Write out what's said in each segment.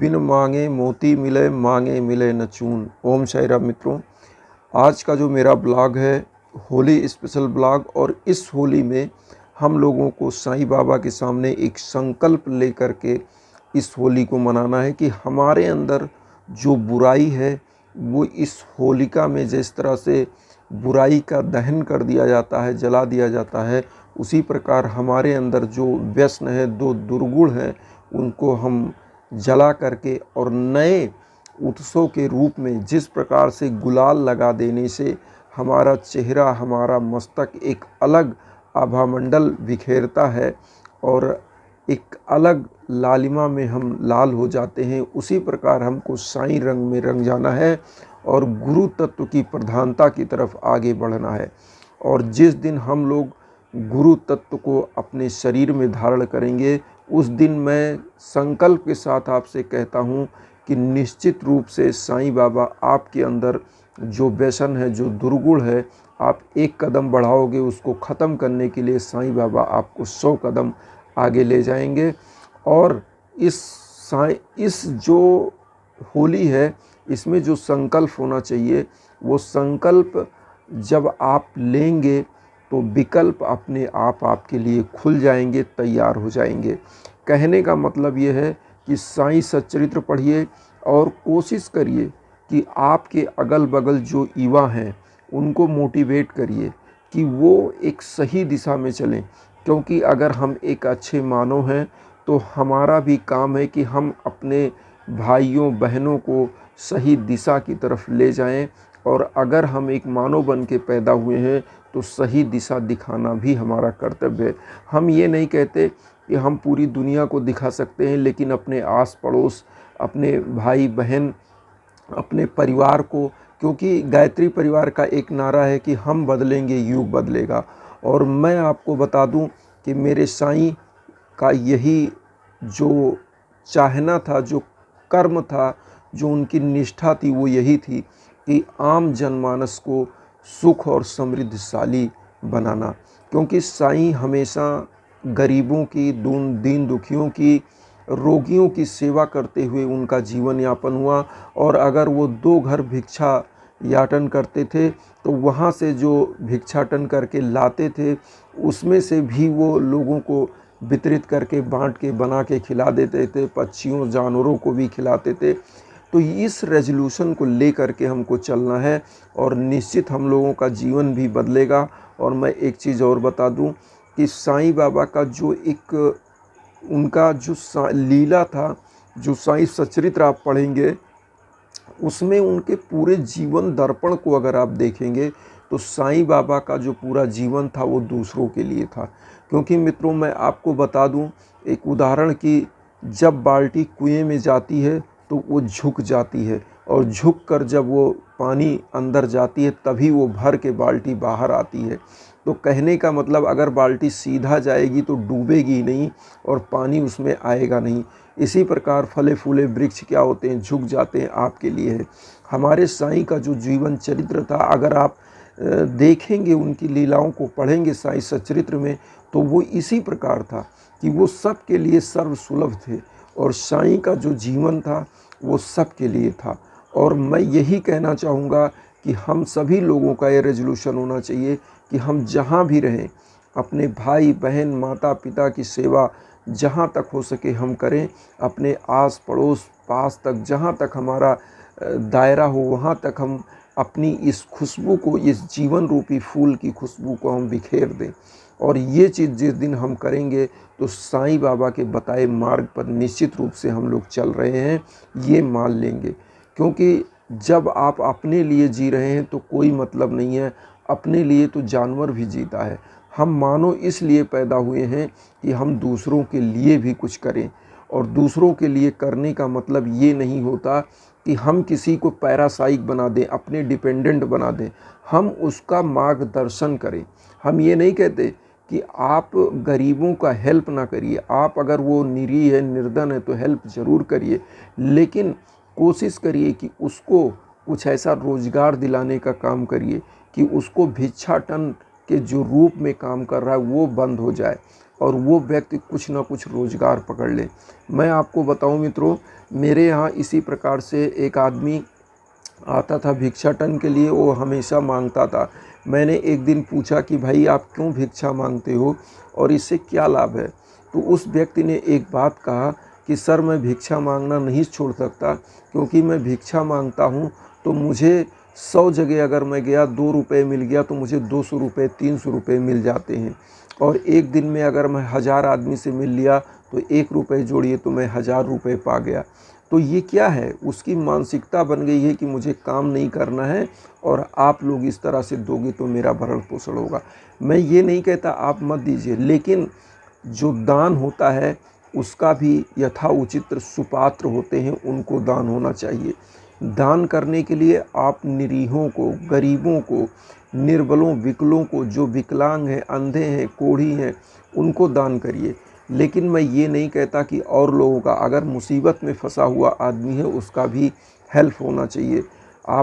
बिन मांगे मोती मिले, मांगे मिले न चून। ओम साई राम मित्रों, आज का जो मेरा ब्लॉग है होली स्पेशल ब्लॉग, और इस होली में हम लोगों को साईं बाबा के सामने एक संकल्प लेकर के इस होली को मनाना है कि हमारे अंदर जो बुराई है वो इस होलिका में जिस तरह से बुराई का दहन कर दिया जाता है, जला दिया जाता है, उसी प्रकार हमारे अंदर जो व्यसन है, दो दुर्गुण हैं, उनको हम जला करके और नए उत्सव के रूप में जिस प्रकार से गुलाल लगा देने से हमारा चेहरा, हमारा मस्तक एक अलग आभामंडल बिखेरता है और एक अलग लालिमा में हम लाल हो जाते हैं, उसी प्रकार हमको साईं रंग में रंग जाना है और गुरु तत्व की प्रधानता की तरफ आगे बढ़ना है। और जिस दिन हम लोग गुरु तत्व को अपने शरीर में धारण करेंगे, उस दिन मैं संकल्प के साथ आपसे कहता हूँ कि निश्चित रूप से साईं बाबा आपके अंदर जो व्यसन है, जो दुर्गुण है, आप एक कदम बढ़ाओगे, उसको ख़त्म करने के लिए साईं बाबा आपको 100 कदम आगे ले जाएंगे। और इस जो होली है, इसमें जो संकल्प होना चाहिए, वो संकल्प जब आप लेंगे तो विकल्प अपने आप आपके लिए खुल जाएंगे, तैयार हो जाएंगे। कहने का मतलब ये है कि साईं सच्चरित्र पढ़िए और कोशिश करिए कि आपके अगल बगल जो युवा हैं उनको मोटिवेट करिए कि वो एक सही दिशा में चलें, क्योंकि अगर हम एक अच्छे मानव हैं तो हमारा भी काम है कि हम अपने भाइयों बहनों को सही दिशा की तरफ ले जाएं, और अगर हम एक मानव बन के पैदा हुए हैं तो सही दिशा दिखाना भी हमारा कर्तव्य है। हम ये नहीं कहते कि हम पूरी दुनिया को दिखा सकते हैं, लेकिन अपने आस पड़ोस, अपने भाई बहन, अपने परिवार को, क्योंकि गायत्री परिवार का एक नारा है कि हम बदलेंगे युग बदलेगा। और मैं आपको बता दूं कि मेरे साईं का यही जो चाहना था, जो कर्म था, जो उनकी निष्ठा थी, वो यही थी कि आम जनमानस को सुख और समृद्धशाली बनाना। क्योंकि साईं हमेशा गरीबों की, दीन दुखियों की, रोगियों की सेवा करते हुए उनका जीवन यापन हुआ। और अगर वो 2 घर भिक्षा याटन करते थे तो वहाँ से जो भिक्षाटन करके लाते थे उसमें से भी वो लोगों को वितरित करके, बांट के, बना के खिला देते थे, पक्षियों जानवरों को भी खिलाते थे। तो इस रेजोल्यूशन को लेकर के हमको चलना है और निश्चित हम लोगों का जीवन भी बदलेगा। और मैं एक चीज़ और बता दूं कि साईं बाबा का जो एक उनका जो लीला था, जो साईं सच्चरित्र आप पढ़ेंगे, उसमें उनके पूरे जीवन दर्पण को अगर आप देखेंगे तो साईं बाबा का जो पूरा जीवन था वो दूसरों के लिए था। क्योंकि मित्रों, मैं आपको बता दूं एक उदाहरण कि जब बाल्टी कुएं में जाती है तो वो झुक जाती है, और झुक कर जब वो पानी अंदर जाती है तभी वो भर के बाल्टी बाहर आती है। तो कहने का मतलब, अगर बाल्टी सीधा जाएगी तो डूबेगी नहीं और पानी उसमें आएगा नहीं। इसी प्रकार फले फूले वृक्ष क्या होते हैं, झुक जाते हैं, आपके लिए है। हमारे साईं का जो जीवन चरित्र था, अगर आप देखेंगे, उनकी लीलाओं को पढ़ेंगे साईं सच्चरित्र में, तो वो इसी प्रकार था कि वो सब के लिए सर्वसुलभ थे, और साईं का जो जीवन था वो सब के लिए था। और मैं यही कहना चाहूँगा कि हम सभी लोगों का ये रेजोल्यूशन होना चाहिए कि हम जहाँ भी रहें अपने भाई बहन, माता पिता की सेवा जहाँ तक हो सके हम करें। अपने आस पड़ोस, पास तक, जहाँ तक हमारा दायरा हो, वहाँ तक हम अपनी इस खुशबू को, इस जीवन रूपी फूल की खुशबू को हम बिखेर दें। और ये चीज़ जिस दिन हम करेंगे तो साईं बाबा के बताए मार्ग पर निश्चित रूप से हम लोग चल रहे हैं, ये मान लेंगे। क्योंकि जब आप अपने लिए जी रहे हैं तो कोई मतलब नहीं है, अपने लिए तो जानवर भी जीता है। हम मानो इसलिए पैदा हुए हैं कि हम दूसरों के लिए भी कुछ करें। और दूसरों के लिए करने का मतलब ये नहीं होता कि हम किसी को पैरासाइक बना दें, अपने डिपेंडेंट बना दें। हम उसका मार्गदर्शन करें। हम ये नहीं कहते कि आप गरीबों का हेल्प ना करिए। आप अगर वो निरीह है, निर्धन है, तो हेल्प ज़रूर करिए, लेकिन कोशिश करिए कि उसको कुछ ऐसा रोज़गार दिलाने का काम करिए कि उसको भिक्षाटन के जो रूप में काम कर रहा है वो बंद हो जाए और वो व्यक्ति कुछ ना कुछ रोज़गार पकड़ ले। मैं आपको बताऊं मित्रों, मेरे यहाँ इसी प्रकार से एक आदमी आता था भिक्षाटन के लिए, वो हमेशा मांगता था। मैंने एक दिन पूछा कि भाई आप क्यों भिक्षा मांगते हो और इससे क्या लाभ है? तो उस व्यक्ति ने एक बात कहा कि सर मैं भिक्षा मांगना नहीं छोड़ सकता, क्योंकि मैं भिक्षा मांगता हूँ तो मुझे 100 जगह अगर मैं गया 2 रुपये मिल गया तो मुझे 200 रुपये 300 रुपये मिल जाते हैं, और एक दिन में अगर मैं 1000 आदमी से मिल लिया तो 1 रुपये जोड़िए तो मैं 1000 रुपये पा गया। तो ये क्या है, उसकी मानसिकता बन गई है कि मुझे काम नहीं करना है और आप लोग इस तरह से दोगे तो मेरा भरण पोषण होगा। मैं ये नहीं कहता आप मत दीजिए, लेकिन जो दान होता है उसका भी यथा उचित सुपात्र होते हैं, उनको दान होना चाहिए। दान करने के लिए आप निरीहों को, गरीबों को, निर्बलों, विकलों को, जो विकलांग हैं, अंधे हैं, कोढ़ी हैं, उनको दान करिए। लेकिन मैं ये नहीं कहता कि और लोगों का, अगर मुसीबत में फंसा हुआ आदमी है उसका भी हेल्प होना चाहिए।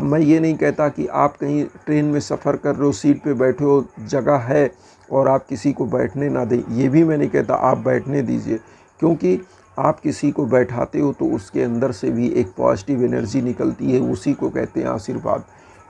मैं ये नहीं कहता कि आप कहीं ट्रेन में सफ़र कर रहे हो, सीट पे बैठे हो, जगह है और आप किसी को बैठने ना दें, ये भी मैं नहीं कहता, आप बैठने दीजिए, क्योंकि आप किसी को बैठाते हो तो उसके अंदर से भी एक पॉजिटिव एनर्जी निकलती है, उसी को कहते हैं आशीर्वाद।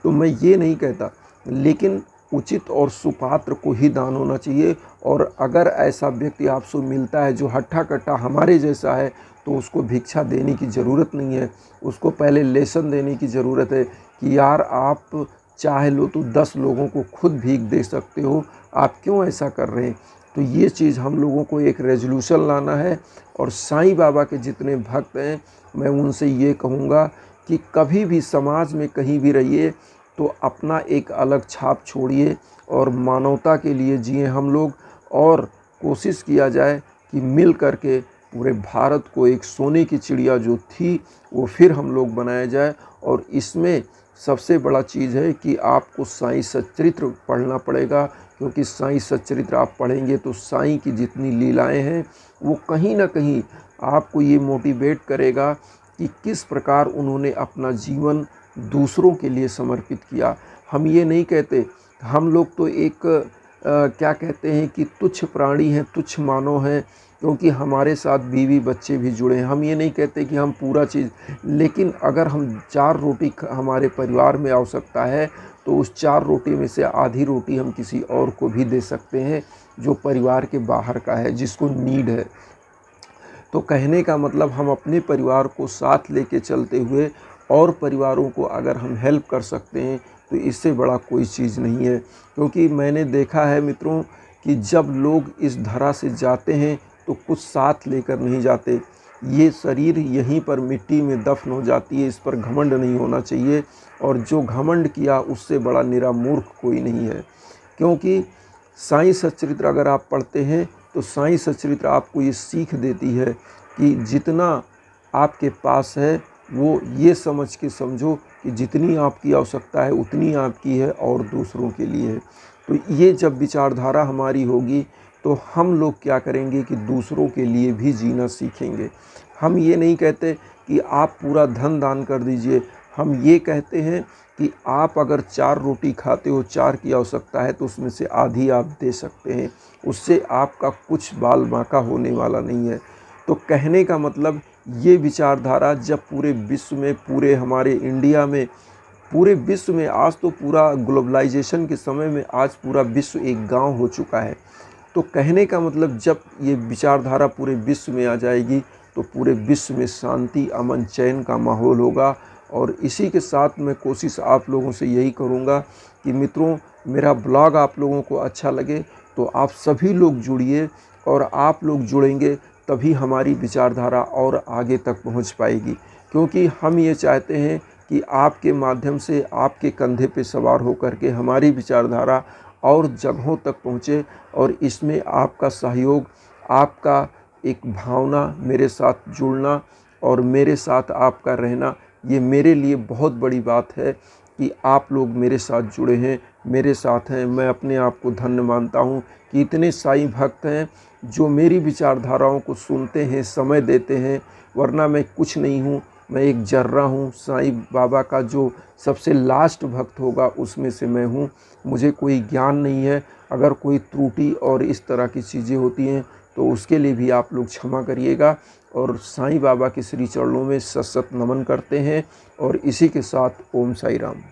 तो मैं ये नहीं कहता, लेकिन उचित और सुपात्र को ही दान होना चाहिए। और अगर ऐसा व्यक्ति आपसे मिलता है जो हट्ठा कट्टा हमारे जैसा है, तो उसको भिक्षा देने की ज़रूरत नहीं है, उसको पहले लेसन देने की ज़रूरत है कि यार आप चाहे लो तो 10 लोगों को खुद भीख दे सकते हो, आप क्यों ऐसा कर रहे हैं। तो ये चीज़ हम लोगों को एक रेजोल्यूशन लाना है। और साईं बाबा के जितने भक्त हैं, मैं उनसे ये कहूँगा कि कभी भी समाज में कहीं भी रहिए तो अपना एक अलग छाप छोड़िए और मानवता के लिए जिए हम लोग, और कोशिश किया जाए कि मिल करके पूरे भारत को एक सोने की चिड़िया जो थी वो फिर हम लोग बनाया जाए। और इसमें सबसे बड़ा चीज़ है कि आपको साईं सच्चरित्र पढ़ना पड़ेगा, क्योंकि साईं सच्चरित्र आप पढ़ेंगे तो साईं की जितनी लीलाएं हैं वो कहीं ना कहीं आपको ये मोटिवेट करेगा कि किस प्रकार उन्होंने अपना जीवन दूसरों के लिए समर्पित किया। हम ये नहीं कहते, हम लोग तो एक क्या कहते हैं कि तुच्छ प्राणी हैं, तुच्छ मानव हैं, क्योंकि हमारे साथ बीवी बच्चे भी जुड़े हैं। हम ये नहीं कहते कि हम पूरा चीज़, लेकिन अगर हम 4 रोटी हमारे परिवार में आवश्यकता है तो उस 4 रोटी में से आधी रोटी हम किसी और को भी दे सकते हैं जो परिवार के बाहर का है, जिसको नीड है। तो कहने का मतलब हम अपने परिवार को साथ लेके चलते हुए और परिवारों को अगर हम हेल्प कर सकते हैं तो इससे बड़ा कोई चीज़ नहीं है। क्योंकि मैंने देखा है मित्रों कि जब लोग इस धरा से जाते हैं तो कुछ साथ लेकर नहीं जाते, ये शरीर यहीं पर मिट्टी में दफन हो जाती है। इस पर घमंड नहीं होना चाहिए, और जो घमंड किया उससे बड़ा निरा मूर्ख कोई नहीं है। क्योंकि साईं सच्चरित्र अगर आप पढ़ते हैं तो साईं सच्चरित्र आपको ये सीख देती है कि जितना आपके पास है वो ये समझ के समझो कि जितनी आपकी आवश्यकता है उतनी आपकी है और दूसरों के लिए है। तो ये जब विचारधारा हमारी होगी तो हम लोग क्या करेंगे कि दूसरों के लिए भी जीना सीखेंगे। हम ये नहीं कहते कि आप पूरा धन दान कर दीजिए, हम ये कहते हैं कि आप अगर 4 रोटी खाते हो, 4 की आवश्यकता है तो उसमें से आधी आप दे सकते हैं, उससे आपका कुछ बाल बांका होने वाला नहीं है। तो कहने का मतलब ये विचारधारा जब पूरे विश्व में, पूरे हमारे इंडिया में, पूरे विश्व में, आज तो पूरा ग्लोबलाइजेशन के समय में आज पूरा विश्व एक गांव हो चुका है। तो कहने का मतलब जब ये विचारधारा पूरे विश्व में आ जाएगी तो पूरे विश्व में शांति, अमन, चैन का माहौल होगा। और इसी के साथ मैं कोशिश आप लोगों से यही करूँगा कि मित्रों, मेरा ब्लॉग आप लोगों को अच्छा लगे तो आप सभी लोग जुड़िए, और आप लोग जुड़ेंगे तभी हमारी विचारधारा और आगे तक पहुंच पाएगी। क्योंकि हम ये चाहते हैं कि आपके माध्यम से, आपके कंधे पे सवार होकर के हमारी विचारधारा और जगहों तक पहुँचे, और इसमें आपका सहयोग, आपका एक भावना, मेरे साथ जुड़ना और मेरे साथ आपका रहना, ये मेरे लिए बहुत बड़ी बात है कि आप लोग मेरे साथ जुड़े हैं, मेरे साथ हैं। मैं अपने आप को धन्य मानता हूँ कि इतने साईं भक्त हैं जो मेरी विचारधाराओं को सुनते हैं, समय देते हैं, वरना मैं कुछ नहीं हूँ। मैं एक जर्रा हूँ, साईं बाबा का जो सबसे लास्ट भक्त होगा उसमें से मैं हूँ। मुझे कोई ज्ञान नहीं है। अगर कोई त्रुटि और इस तरह की चीज़ें होती हैं तो उसके लिए भी आप लोग क्षमा करिएगा और साईं बाबा के श्री चरणों में सत सत नमन करते हैं। और इसी के साथ ओम साई राम।